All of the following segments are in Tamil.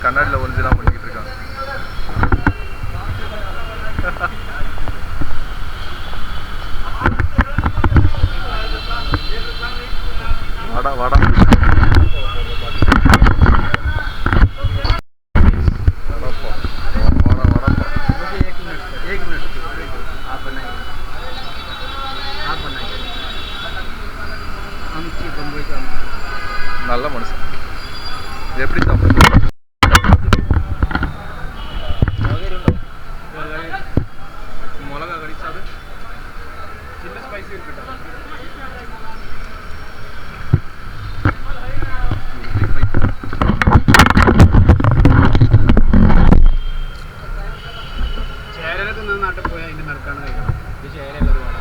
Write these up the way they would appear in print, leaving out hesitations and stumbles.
கண்ணாடியில் ஒளிஞ்சுலாம் பண்ணிக்கிட்டு இருக்காங்க. வாடா வாடா நல்ல மனுஷன். எப்படி சாப்பிடுறது? மிளகா கடிச்சாது சின்ன ஸ்பைசி இருக்கட்டும். ചേരനൊക്കെ നിന്ന് നാട്ടിൽ പോയാൽ അതിൻ്റെ നടുക്കാണ് കഴിക്കണം. ഇത് ചേരയുള്ളത് വേണം.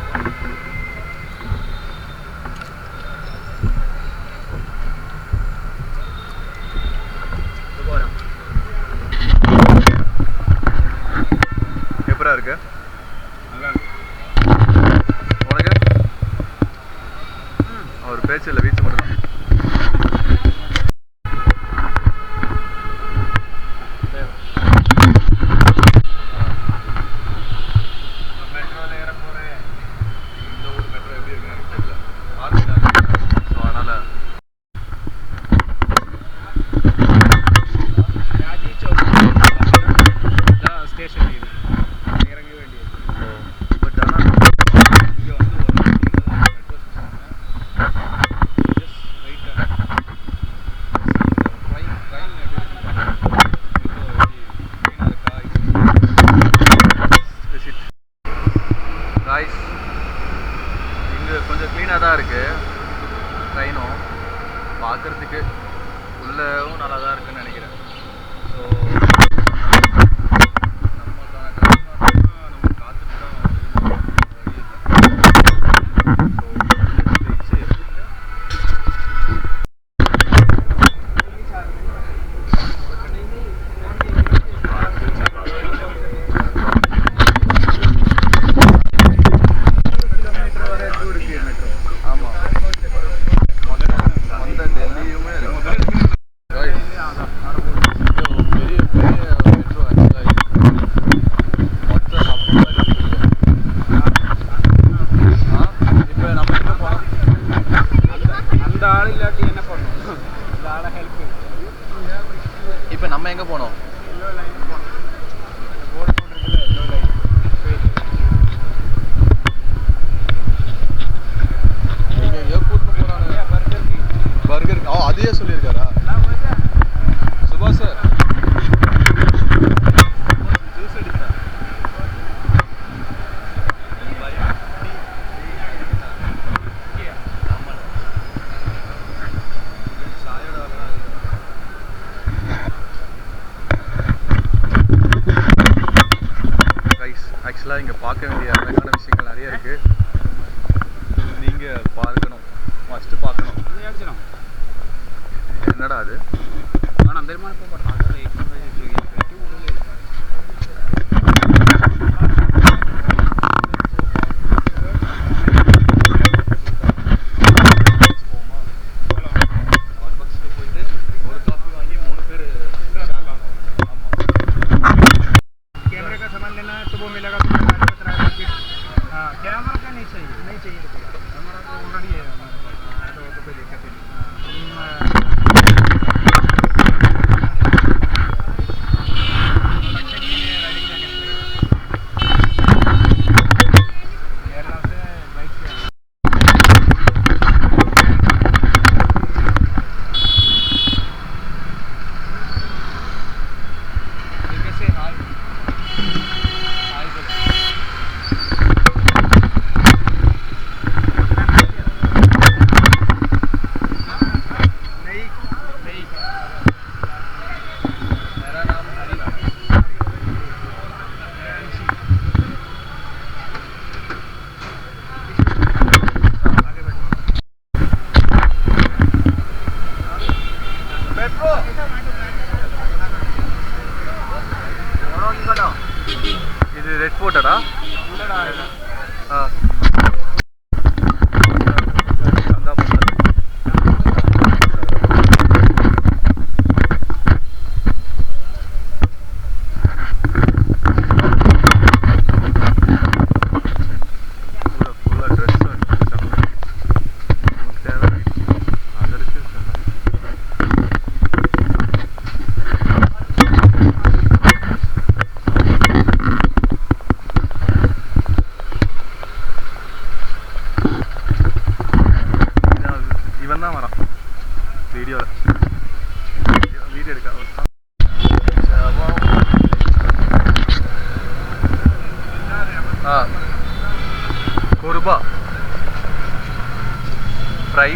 எப்படா இருக்கு? உனக்கு அவர் பேச்சு இல்லை, வீச்சு மட்டும் தான். இங்கே கொஞ்சம் க்ளீனாக தான் இருக்குது ட்ரெயினும். பார்க்குறதுக்கு உள்ளவும் நல்லா தான் இருக்குதுன்னு நினைக்கிறேன். ஸோ நம்ம காத்துட்டு தான் இப்போ நம்ம எங்கே போனோம்? நீங்கள் எங்கேயோ கூட்டின்னு போகிறாங்க. பர்கர் அதையே சொல்லியிருக்காரா சுபாஷ் சார்? ஆக்சுவலாக இங்கே பார்க்க வேண்டிய அழகான விஷயங்கள் நிறைய இருக்குது. நீங்கள் பார்க்கணும், ஃபஸ்ட்டு பார்க்கணும். என்னடா அது? ஆனால் அந்த போயிட்டு ஒரு காஃபி வாங்கி 3 பேர் कैमरे का सामान लेना है तो वो मिलेगा कैमरा का नहीं चाहिए कैमरा तो ऑलरेडी है हमारे पास, तो कोई दिक्कत नहीं। இது ரெட் ஃபோர்ட்டடா?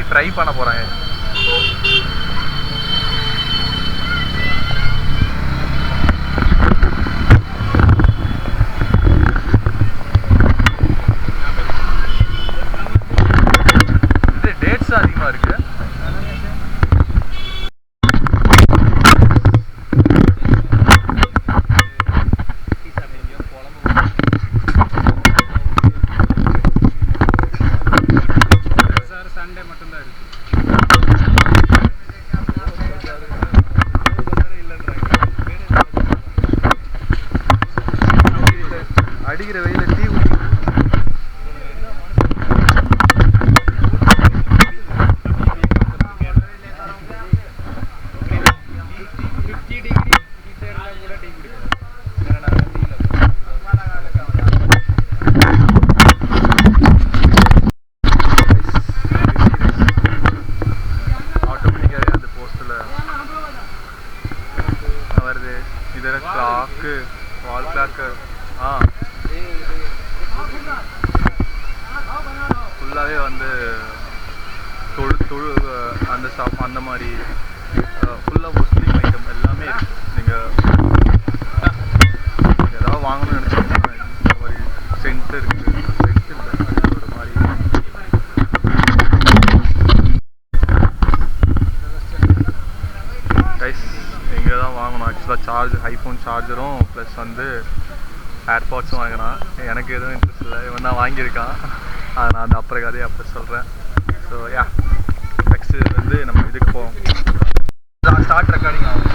ஃப்ரை பண்ண போகிறாங்க. இது டேட்ஸ் அதிகமாக இருக்குது. அடிக்கிற வெயில டீ ஆட்டோமேட்டிக்காகவே அந்த போஸ்டில் வருது. இதில் கிளாக்கு வால் கிளாக்கு ஃபுல்லாகவே வந்து தொழு அந்த ஷாப் அந்த மாதிரி ஃபுல்லாக முஸ்லீம் ஐட்டம் எல்லாமே இருக்குது. நீங்கள் ஏதாவது வாங்கணும்னு நினச்சிங்கன்னா இந்த மாதிரி சென்ட் இருக்குது. சென்ட் இல்லை அதோட மாதிரி கைஸ் இங்கே தான் வாங்கணும். ஆக்சுவலாக ஐஃபோன் சார்ஜரும் ப்ளஸ் வந்து ஏர்பாட்ஸும் வாங்கினான். எனக்கு எதுவும் இன்ட்ரெஸ்ட் இல்லை, இவன் தான் வாங்கியிருக்கான். அதை நான் அந்த அப்புறம் கதையை அப்போ சொல்கிறேன். ஸோ யா நெக்ஸ்ட்டு வந்து நம்ம இதுக்கு போவோம். ஸ்டார்ட் ரெக்கார்டிங் ஆகும்.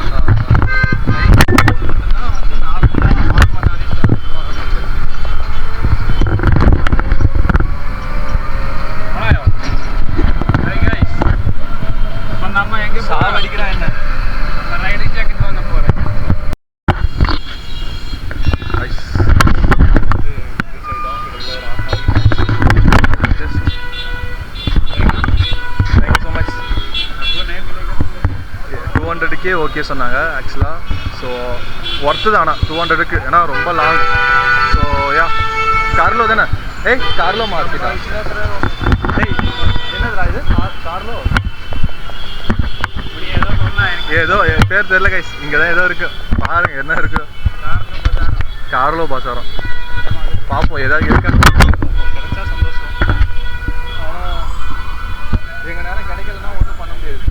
நம்ம எங்கே சார் அடிக்கிறான் என்ன ரைடிங் ஜாக்கெட் வாங்க போகிறேன். ஓகே சொன்னாங்க ஆக்சுவலாக. ஸோ ஒர்த்து தான் ஆனால் 200க்கு, ஏன்னா ரொம்ப லாங். ஸோ யா கார்லோ தானே? கார்லோ மார்க்கெட்டா? என்னதுடா இது கார்லோ? ஏதோ பேர் தெரியல கைஸ். இங்கே தான் ஏதோ இருக்குது பாருங்க, என்ன இருக்குது கார்லோ பசாரம். பார்ப்போம் ஏதாவது இருக்கான்னு கிடைச்சா சந்தோஷம். ஆனால் எங்கள் நேரம் கிடைக்கலன்னா ஒன்றும் பண்ண முடியாது.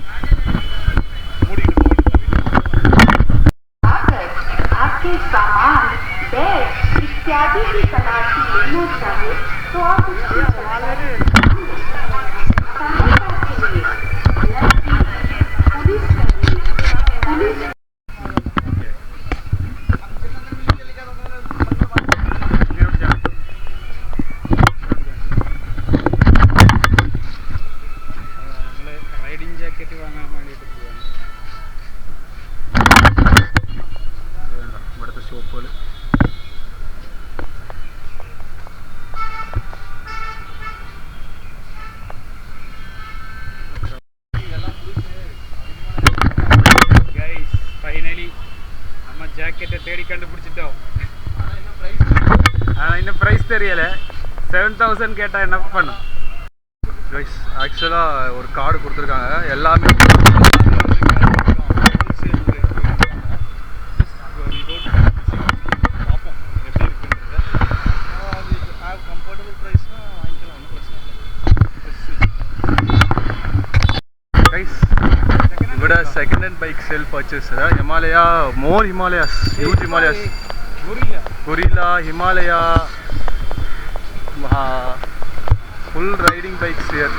सामान बैग इत्यादि की तलाशी लेना चाहिए तो आप उसकी सहायता के लिए पुलिस ரைடிங் ஜாக்கெட் வாங்காம ഇവിടുത്തെ ഷോപ്പുകൾ ഫൈനലി நம்ம ஜாக்கெட்டை தேடி கண்டுபிடிச்சிட்டோம். ஆனால் இன்னும் ப்ரைஸ் தெரியல. 7000 கேட்டால் என்ன பண்ணும் கைஸ்? ஆக்சுவலாக ஒரு கார்டு கொடுத்துருக்காங்க. எல்லாமே second hand bike sale purchase Himalaya, more Himalayas, huge Himalayas, Gorilla, Himalaya, full riding bikes here.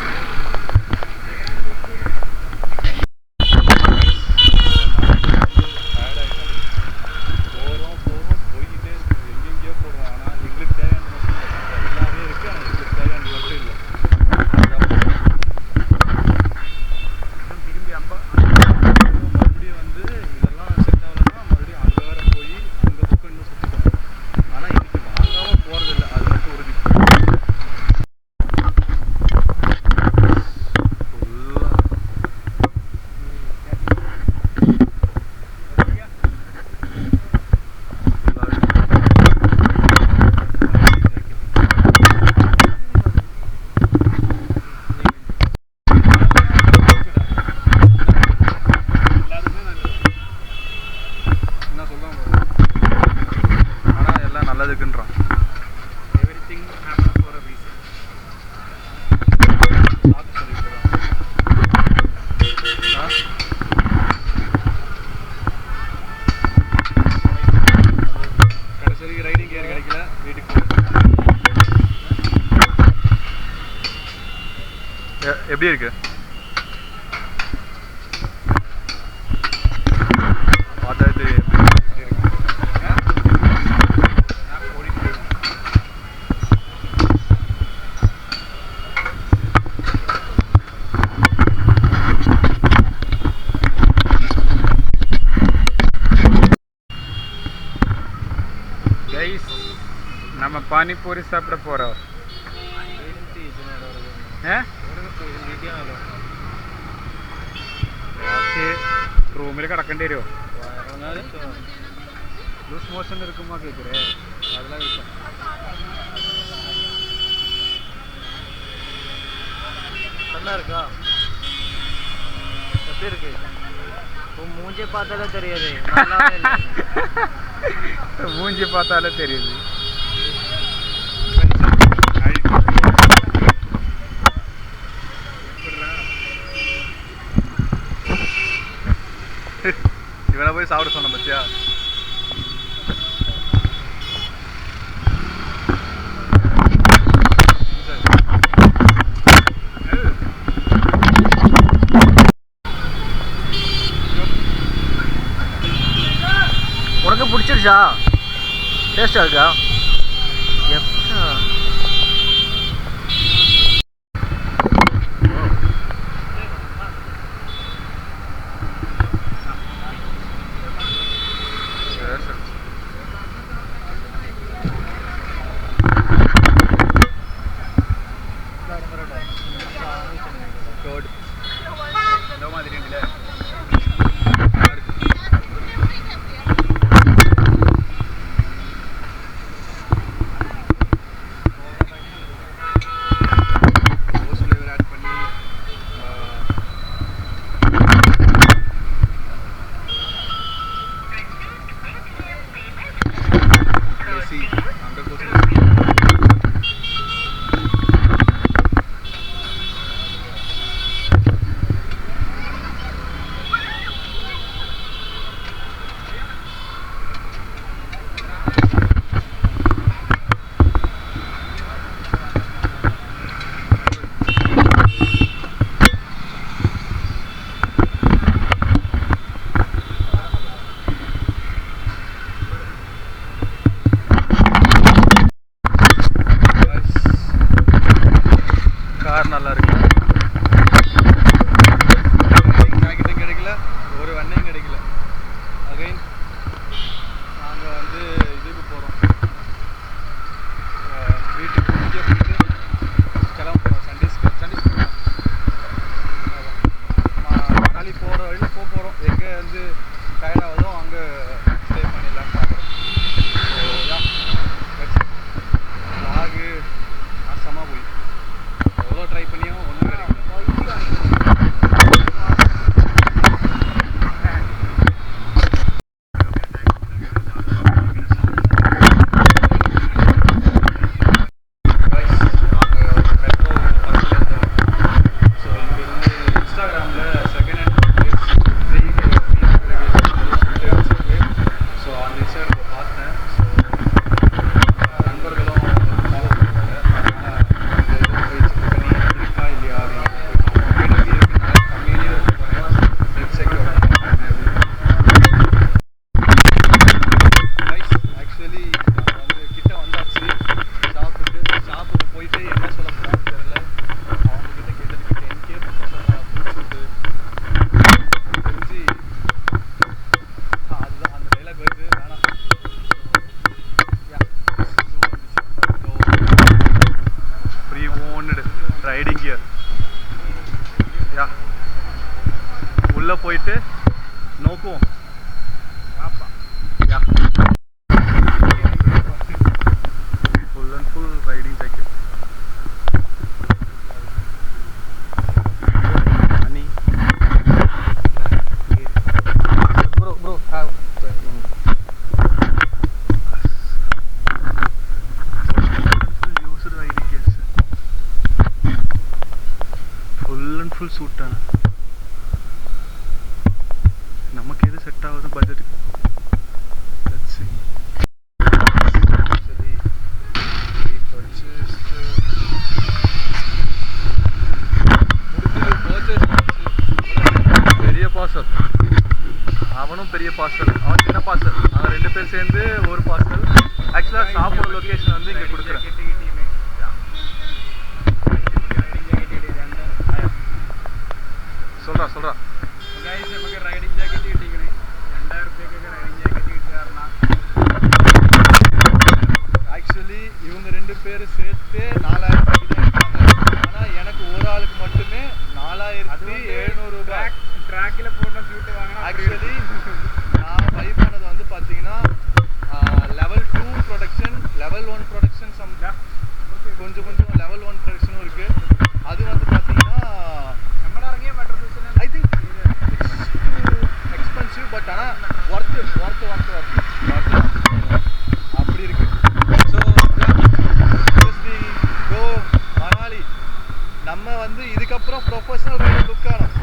ஆனால் எல்லாம் நல்லதுக்குன்றான். everything happens for a reason. கடைசி ரைடிங் கியர் கிடைக்கல, வீட்டுக்கு எப்படி இருக்கு? பார்த்தா தெரியும். கைஸ், நம்ம பானிபூரி சாப்பிட போகிறோம். റൂമിൽ കിടക്കേണ്ടി വരുമോ? ലൂസ് മോഷൻ இருக்குமா கேட்குறேன். அதெல்லாம் இருக்கும். நல்லா இருக்கா? எப்படி இருக்கு? உன் மூஞ்சி பார்த்தாலே தெரியுது. நல்லாவே இல்லை. மூஞ்சி பார்த்தாலே தெரியுது. இவனை போய் சாப்பிட சொன்ன பத்தியா? உனக்கு பிடிச்சிருச்சா? டேஸ்டா இருக்கா? எப்பா ஃபுல் சூட்டான நமக்கு எது செட் ஆகுது பட்ஜெட்டுக்கு. Let's see. Actually, we purchased பெரிய பார்சல். அவனும் பெரிய பார்சல், அவன் சின்ன பார்சல். நாங்கள் 2 பேர் சேர்ந்து ஒரு பார்சல். ஆக்சுவலாக சாப்பிட்ற லொக்கேஷன் வந்து இங்கே கொடுக்குறேன். சொல்கிறா നമുക്ക് റൈഡിംഗ് ജാക്കറ്റ് കിട്ടിക്കണേ. 2000 രൂപയ്ക്കൊക്കെ റൈഡിംഗ് ജാക്കറ്റ് കിട്ടുക. ஆக்சுவலி இவங்க 2 பேர் சேர்த்து 4000 ரூபாய்க்கு தான் எடுத்தாங்க. ஆனால் எனக்கு ஒரு ஆளுக்கு மட்டுமே 4700 ரூபாய். ட்ராக்கில் போடுற ஷூட்டு வாங்கினா ஆக்சுவலி நான் பை பண்ணது வந்து பார்த்தீங்கன்னா level 2 ப்ரொடக்ஷன், level 1 ப்ரொடக்ஷன், கொஞ்சம் level 1 ப்ரொடக்ஷனும் இருக்குது. அது வந்து பார்த்தீங்கன்னா നമ്മളിറങ്ങിയ മെട്രോ സ്റ്റേഷനിൽ ஐ திங்க் எக்ஸ்பென்சிவ், பட் ஆனால் ஒர்த்து அப்படி இருக்கு. So go Manali. நம்ம வந்து இதுக்கப்புறம் ப்ரொஃபஷனல் ரைடர் லுக் ஆனோம்.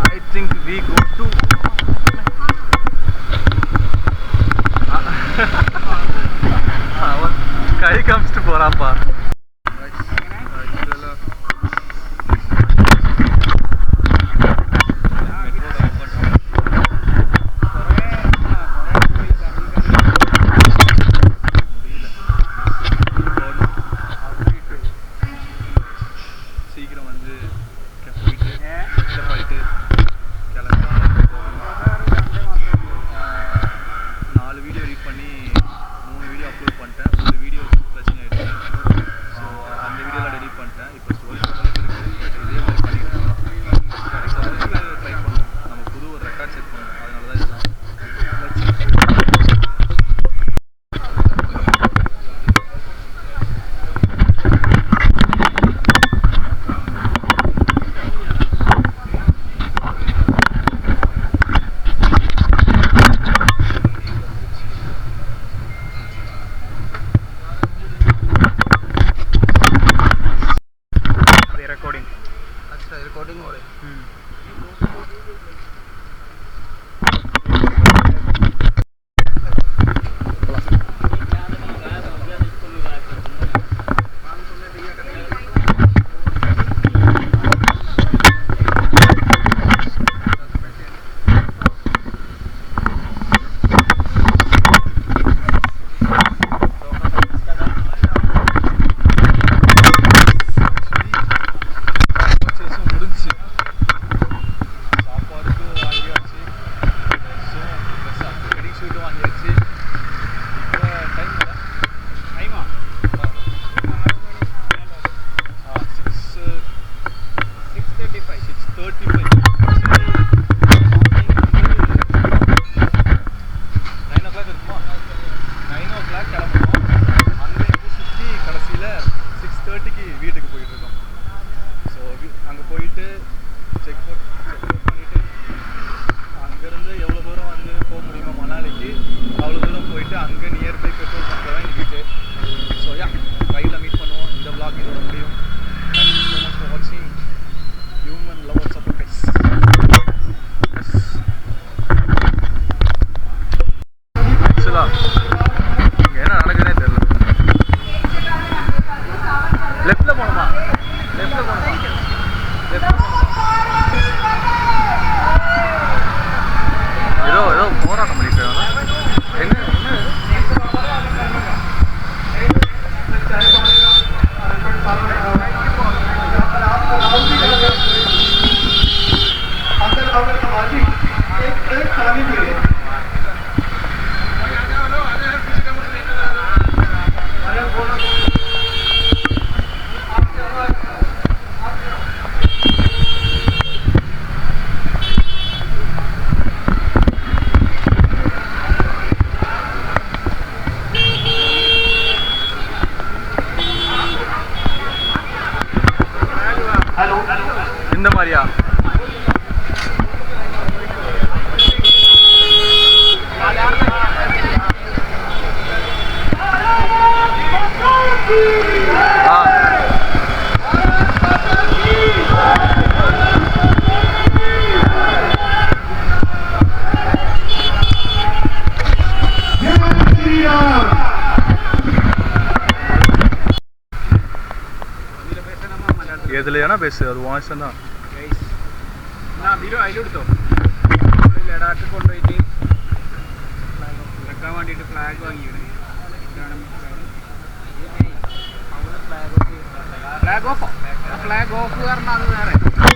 I think we go to அவன் கை காமிச்சிட்டு போறாப்பா. சீக்கிரம் வந்து போயிட்டு போயிட்டு கிளம்பி 4 வீடியோ எடிட் பண்ணி 3 வீடியோ அப்லோட் பண்ணிட்டேன். ஒரு வீடியோ பிரச்சனை ஆகிடுச்சு. ஸோ அந்த வீடியோலாம் டெலிட் பண்ணிட்டேன். இப்போ ஸ்டோரி இருக்குது. பட் இதே மாதிரி பண்ணிக்கிறேன். கிடைச்ச அளவுக்கு ட்ரை பண்ணுவோம். நம்ம புது ஒரு ரெக்கார்ட் செட் பண்ணுவோம். அதனால தான் இதெல்லாம். रिकॉर्डिंग हो रही है। வீட்டுக்கு போயிட்டு இருக்கோம். ஸோ அங்கே போயிட்டு செக் பண்ணிவிட்டு அங்கேருந்து எவ்வளோ தூரம் வந்து போக முடியுமோ மணாலிக்கு அவ்வளோ தூரம் போயிட்டு அங்கே நியர்பை பெட்ரோல் பங்க் தான் வீட்டு. ஸோ யா ரைடில் மீட் பண்ணுவோம். இந்த vlog இதோட முடியும். Thank you so much for watching. Human lovers of the place. ஆக்சுவலாக இங்கே என்ன நடக்குதுன்னே தெரியல. லெஃப்ட்ல போகணுமா? ஏதோ போராட்டம் பண்ணிருக்காங்க. என்ன ഏതിലെയാണ് പേസ് അത് വാങ്ങിച്ചാ എന്നാ അതിലെടുത്തോ ലഡാക്ക് കൊണ്ടുപോയിട്ട് ഇറക്കാൻ വേണ്ടിയിട്ട് ഫ്ലാഗ് വാങ്ങിയത് ഫ്ലാഗ് ഓഫ് പറഞ്ഞാൽ അത് വേറെ